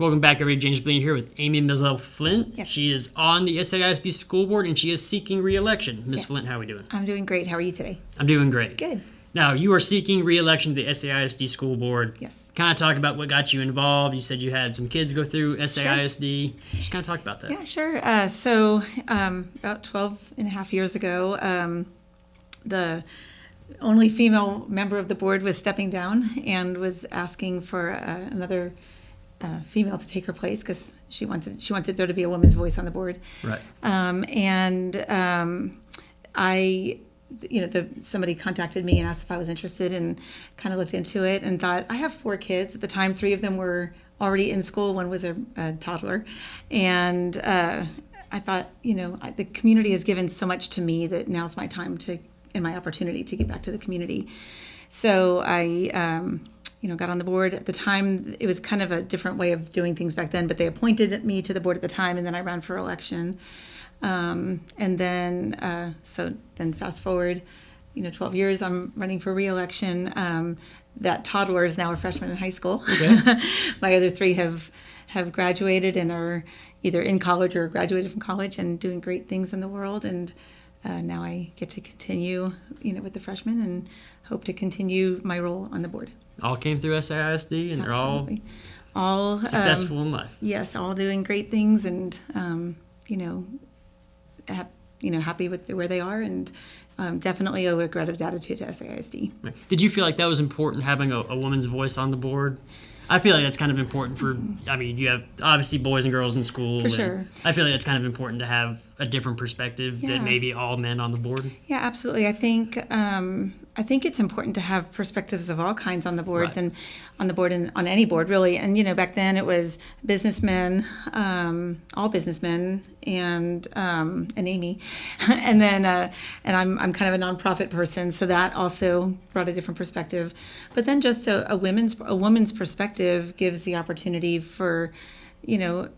Welcome back, everybody. James Blaine here with Amy Mizell-Flint. Yes. She is on the SAISD school board, and she is seeking re-election. Ms. Yes. Flint, how are we doing? I'm doing great. How are you today? I'm doing great. Good. Now, you are seeking re-election to the SAISD school board. Yes. Kind of talk about what got you involved. You said you had some kids go through SAISD. Just kind of talk about that. Yeah, sure. So about 12 and a half years ago, the only female member of the board was stepping down and was asking for another female to take her place because she wanted there to be a woman's voice on the board. Right. Somebody contacted me and asked if I was interested, and kind of looked into it and thought, I have 4 kids. At the time, 3 of them were already in school. One was a toddler. And I thought, the community has given so much to me that now's my time and my opportunity to give back to the community. So I got on the board. At the time, it was kind of a different way of doing things back then, but they appointed me to the board at the time, and then I ran for election. And then fast forward, 12 years, I'm running for re-election. That toddler is now a freshman in high school. Okay. My other 3 have graduated and are either in college or graduated from college and doing great things in the world. And now I get to continue, with the freshmen and hope to continue my role on the board. All came through SAISD, and Absolutely. they're all successful in life. Yes, all doing great things, and happy with where they are, and definitely a regretted attitude to SAISD. Right. Did you feel like that was important, having a woman's voice on the board? I feel like that's kind of important you have obviously boys and girls in school. For sure. I feel like it's kind of important to have a different perspective than maybe all men on the board. Yeah, absolutely. I think it's important to have perspectives of all kinds on the boards, Right. and on the board and on any board really. And back then it was businessmen, all businessmen, and Amy, and then and I'm kind of a nonprofit person, so that also brought a different perspective. But then just a woman's perspective gives the opportunity for to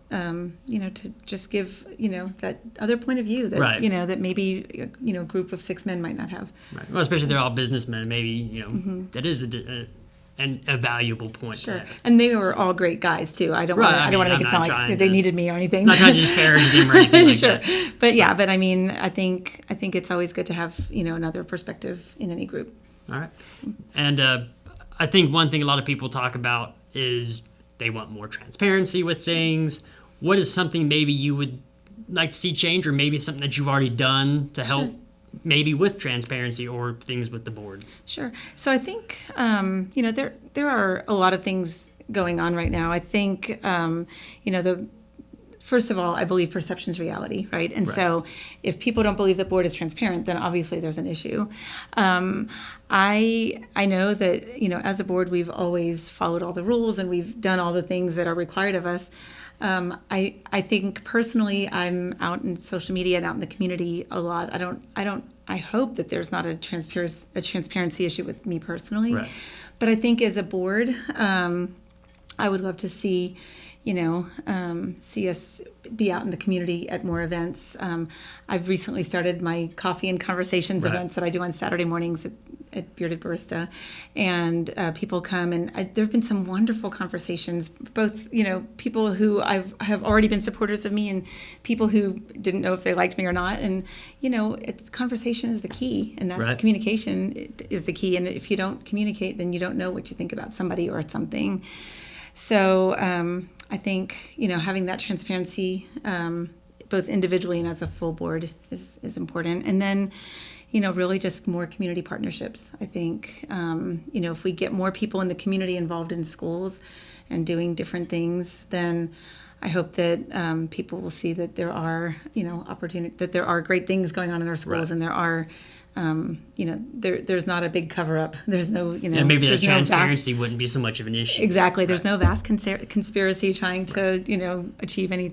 just give, that other point of view that, Right. That maybe, a group of 6 men might not have. Right. Well, especially if they're all businessmen, maybe, that is a valuable point. Sure. And they were all great guys too. I don't want to make it sound like they needed me or anything. I'm not trying to disparage them or anything like sure. that. But yeah, I think it's always good to have, another perspective in any group. All right. And I think one thing a lot of people talk about is they want more transparency with things. What is something maybe you would like to see change, or maybe something that you've already done to help maybe with transparency or things with the board? Sure. So I think, there are a lot of things going on right now. I think, first of all, I believe perception's reality, right? And so if people don't believe the board is transparent, then obviously there's an issue. I know that, as a board, we've always followed all the rules and we've done all the things that are required of us. I think personally, I'm out in social media and out in the community a lot. I hope that there's not a transparency issue with me personally. Right. But I think as a board, I would love to see us be out in the community at more events. I've recently started my coffee and conversations events that I do on Saturday mornings at Bearded Barista, and people come, and there have been some wonderful conversations, both, people who have already been supporters of me and people who didn't know if they liked me or not. And, conversation is the key, and that's communication is the key. And if you don't communicate, then you don't know what you think about somebody or something. So I think, having that transparency, both individually and as a full board is important. And then, really just more community partnerships. I think, if we get more people in the community involved in schools and doing different things, then I hope that people will see that there are, that there are great things going on in our schools, and there are, there's not a big cover-up. There's no, And maybe that transparency wouldn't be so much of an issue. Exactly. There's no vast conspiracy trying to, achieve any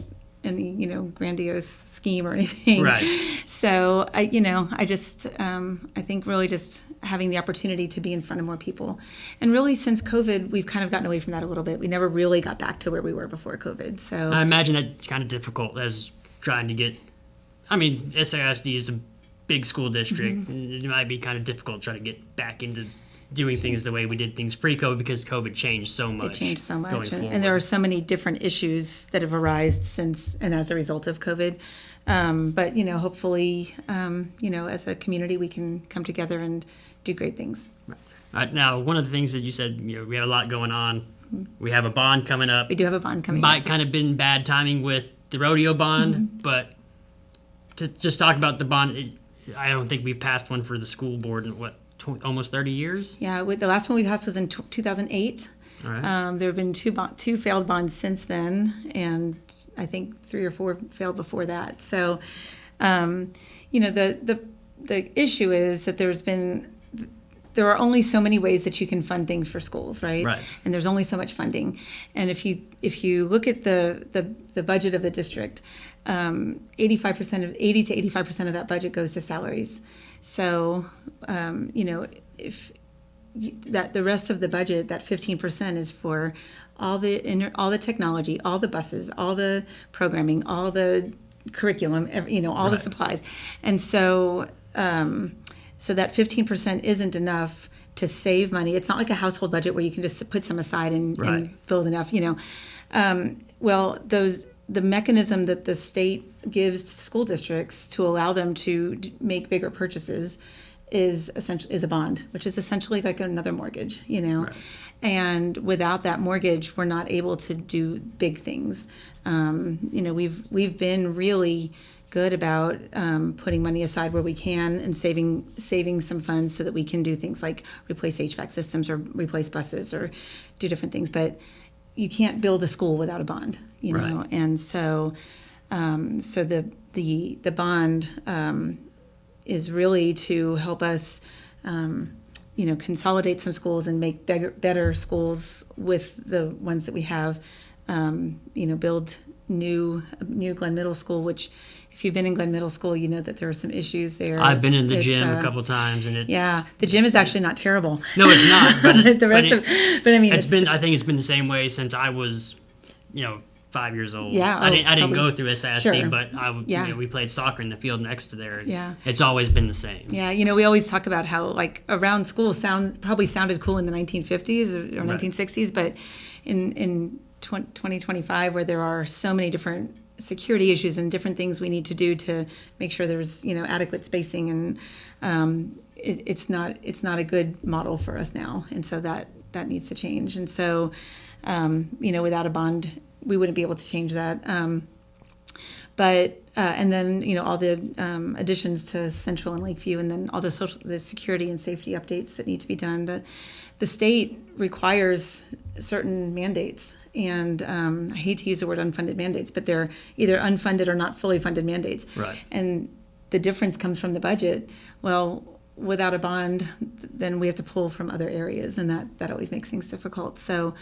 grandiose scheme or anything. Right. So I think really just having the opportunity to be in front of more people. And really since COVID, we've kind of gotten away from that a little bit. We never really got back to where we were before COVID. So I imagine that's kind of difficult as trying to get, SAISD is a big school district. It might be kind of difficult trying to get back into doing things the way we did things pre-COVID because COVID changed so much. It changed so going much, and forward. there are so many different issues that have arisen since and as a result of COVID. But hopefully, as a community, we can come together and do great things. Now, one of the things that you said, we have a lot going on. We have a bond coming up. We do have a bond coming up. Might kind of been bad timing with the rodeo bond, but to just talk about the bond, I don't think we've passed one for the school board in almost 30 years. Yeah, the last one we passed was in 2008. All right. There have been two failed bonds since then, and I think 3 or 4 failed before that. So, the issue is that there are only so many ways that you can fund things for schools, right? Right. And there's only so much funding. And if you look at the budget of the district, 80 to 85% of that budget goes to salaries. So, if that the rest of the budget, that 15% is for all the technology, all the buses, all the programming, all the curriculum, all the supplies. And so that 15% isn't enough to save money. It's not like a household budget where you can just put some aside and build enough, the mechanism that the state gives to school districts to allow them to make bigger purchases is a bond, which is essentially like another mortgage, Right. And without that mortgage, we're not able to do big things. We've been really good about putting money aside where we can and saving some funds so that we can do things like replace HVAC systems or replace buses or do different things. But you can't build a school without a bond, Right. And so the bond is really to help us, consolidate some schools and make better schools with the ones that we have. Build new Glen Middle School, which if you've been in Glen Middle School, you know that there are some issues there. I've been in the gym a couple times, and the gym is actually not terrible. No, it's not. But I think it's been the same way since I was, 5 years old. Yeah, I didn't probably. go through SAISD, Sure. but we played soccer in the field next to there. And Yeah. it's always been the same. Yeah, we always talk about how like around school probably sounded cool in the 1950s or 1960s, but in 2025, where there are so many different security issues and different things we need to do to make sure there's adequate spacing, and it's not a good model for us now, and so that needs to change. And so without a bond, we wouldn't be able to change that. And then all the additions to Central and Lakeview, and then all the security and safety updates that need to be done. The state requires certain mandates, and I hate to use the word unfunded mandates, but they're either unfunded or not fully funded mandates. Right. And the difference comes from the budget. Well, without a bond, then we have to pull from other areas, and that always makes things difficult. So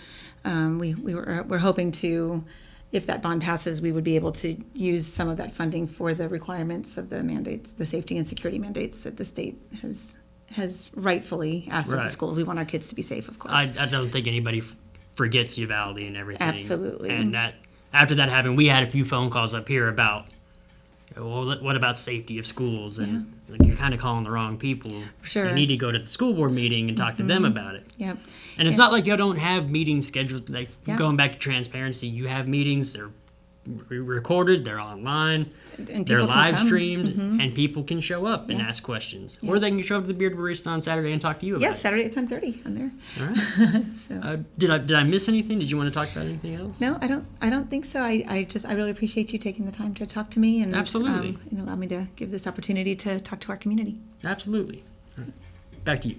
we're hoping to, if that bond passes, we would be able to use some of that funding for the requirements of the mandates, the safety and security mandates that the state has rightfully asked of the schools. We want our kids to be safe, of course. I don't think anybody forgets Uvalde and everything. Absolutely. And after that happened, we had a few phone calls up here about, well, what about safety of schools? And you're kind of calling the wrong people. Sure. You need to go to the school board meeting and talk to them about it. Yep. And it's not like you don't have meetings scheduled. Like going back to transparency, you have meetings. They're recorded. They're online. And they're people can live come. streamed, and people can show up and ask questions, or they can show up to the Bearded Barista on Saturday and talk to you about it. Yes, Saturday at 10:30. I'm there. All right. So. Did I miss anything? Did you want to talk about anything else? No, I don't think so. I really appreciate you taking the time to talk to me and Absolutely. Allow me to give this opportunity to talk to our community. Absolutely. All right. Back to you.